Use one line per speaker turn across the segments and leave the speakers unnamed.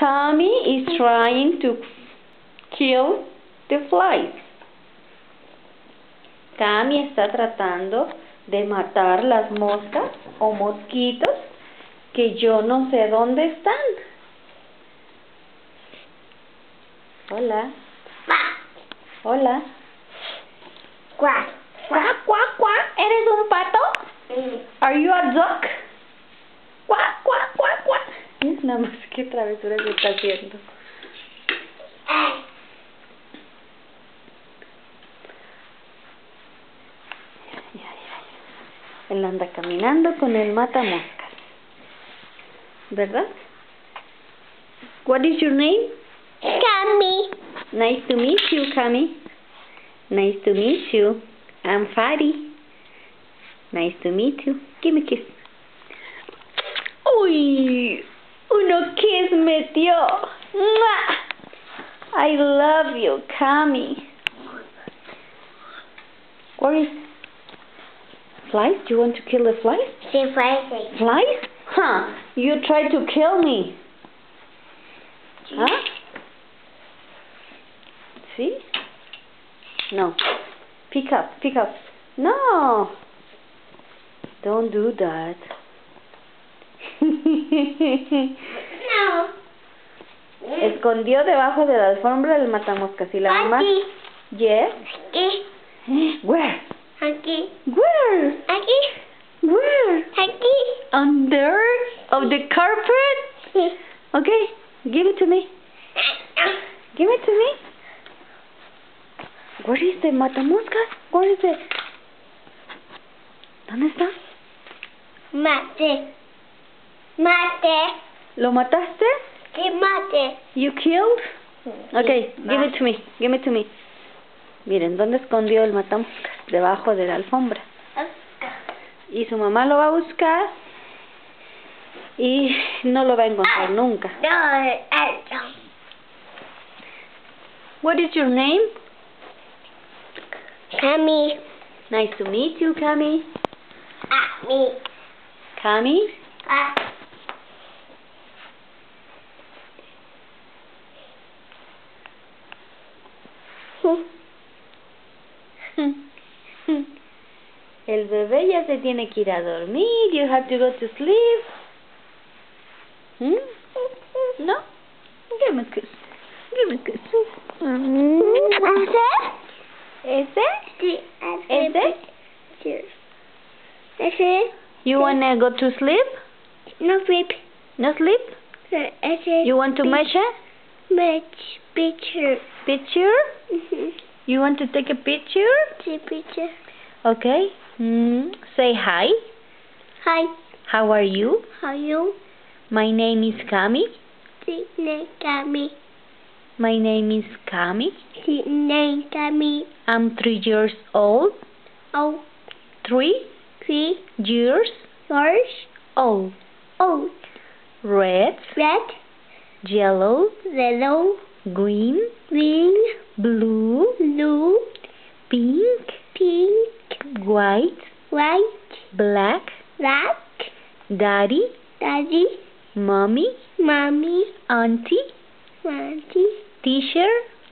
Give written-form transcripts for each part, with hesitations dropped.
Cami is trying to kill the flies. Cami está tratando de matar las moscas o mosquitos que yo no sé dónde están. Hola. Hola.
Quack.
Quack, quack, quack. ¿Eres un pato? Are you a duck? Quack, quack, quack, quack. Nada más que travesura se está haciendo. Él anda caminando con el matamoscas. ¿Verdad? What is your name?
Cami.
Nice to meet you, Cami. Nice to meet you. I'm Fari. Nice to meet you. Give me a kiss. Uy, uno kiss metió. ¡Mua! I love you, Cami. Where is flies? Do you want to kill the flies?
Sí, parece.
Flies? Huh? You tried to kill me. Huh? See? No. Pick up, pick up. No. Don't do that.
No.
Escondió debajo de la alfombra el matamoscas y la mamá.
Aquí.
Yes.
Aquí.
Where?
Aquí.
Where?
Aquí.
Where?
Aquí.
Under of the carpet? Okay, give it to me. Give it to me. Where is the matamoscas? Where is it? ¿Dónde está?
Mate. Mate.
¿Lo mataste?
Sí, mate.
You killed? Okay, give it to me. Give it to me. Miren, ¿dónde escondió el matamoscas? Debajo de la alfombra. Y su mamá lo va a buscar y no lo va a encontrar nunca. What is your name?
Cami.
Nice to meet you, Cami.
Me.
Cami? El bebé ya se tiene que ir a dormir. You have to go to sleep. No? Give me a kiss. Give me a kiss. ¿Ese?
Sí,
¿Ese?
Ese.
You wanna go to sleep?
No flip.
No sleep?
Ese.
You want to measure?
Picture.
Picture? You want to take a picture?
Sí, picture.
Okay. Say hi.
Hi.
How are you?
How are you?
My name is Cami.
Sí, Cami.
My name is Cami.
Sí, Cami.
I'm 3 years old.
Oh.
3
3
years
years
old.
old.
Red,
Red.
yellow,
Yellow.
green,
Green.
blue,
Blue.
pink,
Pink.
white,
White.
black,
Black.
daddy,
Daddy.
mommy,
Mommy.
auntie,
Auntie.
teacher,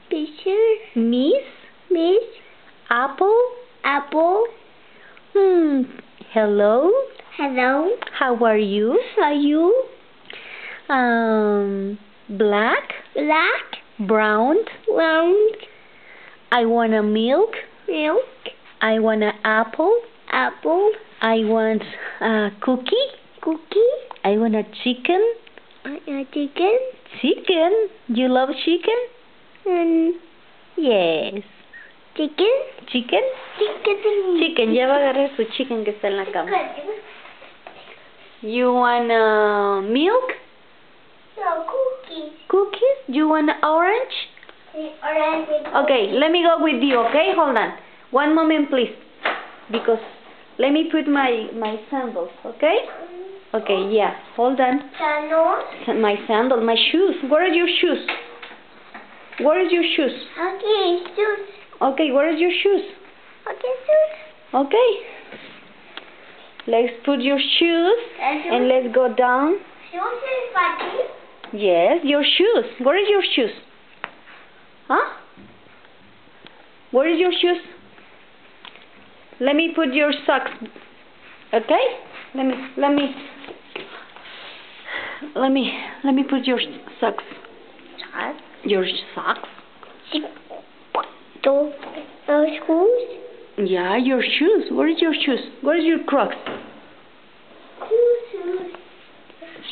Teacher.
miss,
Miss.
apple.
Apple.
Hello.
Hello.
How are you?
How are you?
Black,
Black.
brown.
Round.
I want a milk.
Milk.
I want an apple.
Apple.
I want a cookie.
Cookie.
I want a chicken.
Chicken.
Chicken? You love chicken? Yes.
Chicken.
Chicken? Chicken. Ya va a agarrar su chicken que está en la cama. You want milk?
No, cookies.
Cookies? You want orange?
Orange.
Okay, let me go with you, okay? Hold on. One moment, please. Because let me put my sandals, okay? Okay, yeah. Hold on.
Sandals.
My sandals, my shoes. Where are your shoes? Where is your shoes?
Okay, shoes.
Okay, where is your shoes?
Okay, shoes.
Okay. Let's put your shoes and let's go down.
Shoes is funny.
Yes, your shoes. Where is your shoes? Huh? Where is your shoes? Let me put your socks. Okay? Let me put your socks. Your socks?
Shoes?
Yeah, your shoes. Where is your shoes? Where is your Crocs?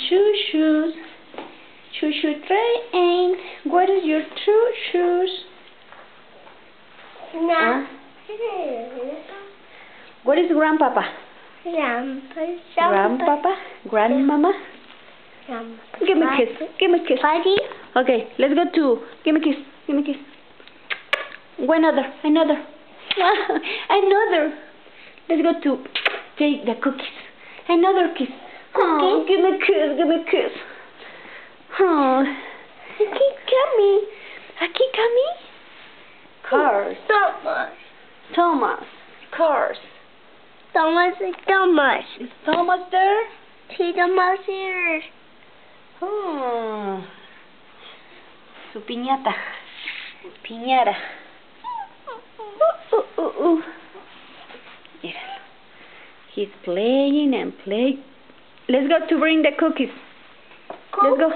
Shoes. Shoe train. Where is your true shoes?
No.
Where is Grandpapa? Grandpapa? Grandmama? Give me a kiss. Give me a kiss.
Buddy?
Okay, let's go to. Give me a kiss. Give me a kiss. Another. Another. Let's go to take the cookies. Another kiss. Oh, give me a kiss. Give me a kiss. Oh, Aquí coming. Cars. Thomas. Cars.
Thomas.
Is Thomas there?
See Thomas here.
Oh. Su piñata. Piñara. Míralo. He's playing and playing. Let's go to bring the cookies. Let's go.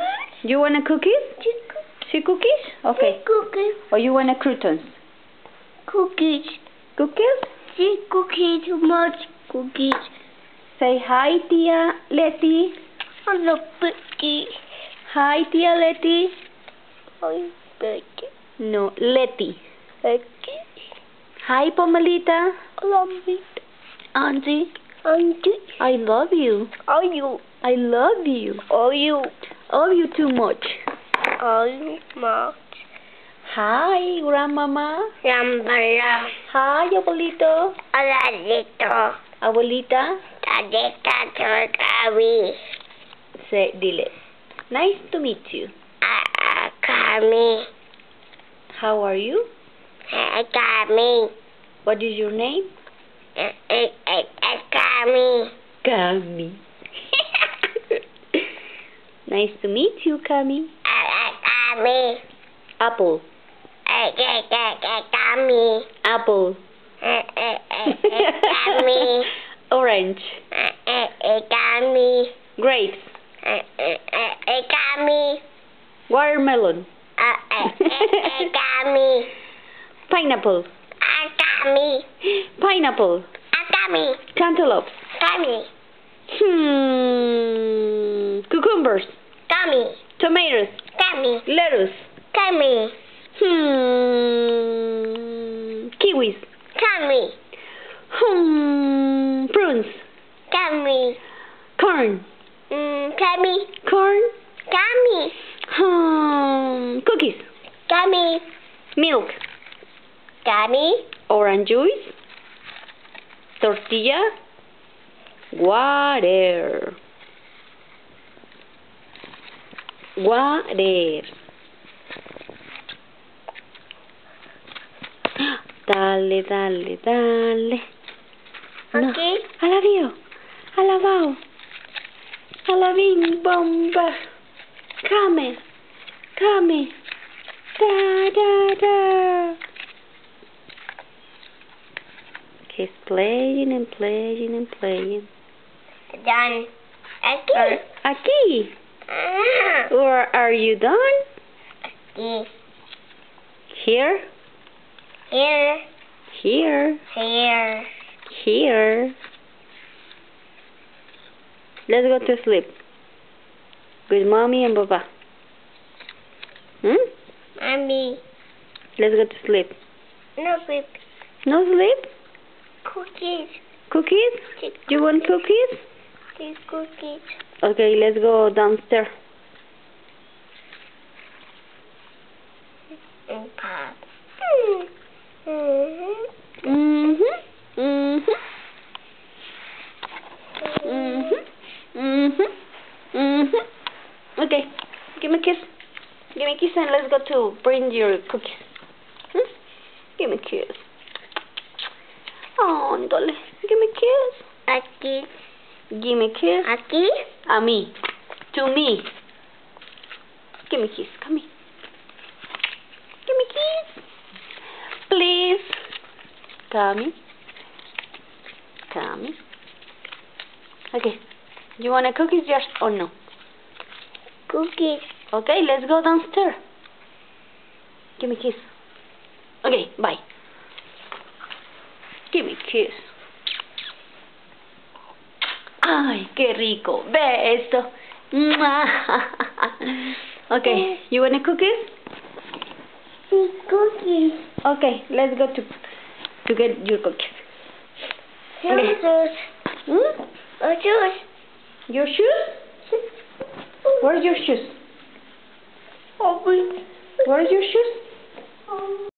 You want a cookies? See cookies? Okay.
Cookies.
Or you want a croutons?
Cookies.
Cookies?
See cookies. Too much cookies.
Say hi, Tia Letty.
Hello, Betty.
Hi, Tia Letty.
Hi, Betty.
No, Letty.
Betty.
Hi, Pomalita.
Hello, Betty.
Auntie.
Auntie.
I love you.
Are you?
I love you.
Are you?
Love you too much.
Are you much?
Hi, Grandmama.
Grandmama.
Hi, Abuelito.
Abuelito.
Abuelita.
Tadita Kami.
Say, dile. Nice to meet you.
Kami.
How are you?
Kami.
What is your name?
Kami.
Kami. Nice to meet you, Kami.
Kami.
Apple.
Kami.
Apple.
Kami.
Orange.
Kami.
Grapes.
Kami.
Watermelon.
Kami.
Pineapple.
Kami.
Pineapple.
Kami.
Cantaloupe.
Kami.
Cucumbers.
Kami.
Tomatoes.
Kami.
Lettuce.
Kami.
Kiwis.
Kami.
Prunes.
Kami.
Corn.
Kami.
Corn.
Kami.
Cookies.
Kami.
Milk.
Kami.
Orange juice. Tortilla. Water. Dale, dale, dale. No.
Okay.
Alabio. Alabao. Alabing bomba. Come. Come. Da, da, da. He's playing and playing and playing.
Done. Aquí.
Aquí. Or are you done?
Aquí.
Here?
Here.
Here.
Here.
Here. Let's go to sleep. With mommy and papa.
Mommy.
Let's go to sleep.
No sleep.
No sleep?
Cookies.
Cookies? You want cookies?
These cookies.
Okay, let's go downstairs.
And Pop.
Okay, give me a kiss. Give me a kiss and let's go to bring your cookies. Give me a kiss. Oh, ándale. Give me a kiss.
Aquí.
Give me a kiss.
Aquí.
A me. To me. Give me a kiss. Come here. Give me a kiss. Please. Come here. Come here. Okay. You want a cookies, Josh, or no?
Cookies.
Okay, let's go downstairs. Give me a kiss. Okay, bye. Give me a kiss. Ay, qué rico. Beso. Okay, you want a cookies?
Cookies.
Okay, let's go to get your cookies. Okay.
Shoes.
Hmm?
Shoes.
Your shoes? Where's your shoes? Where's your shoes?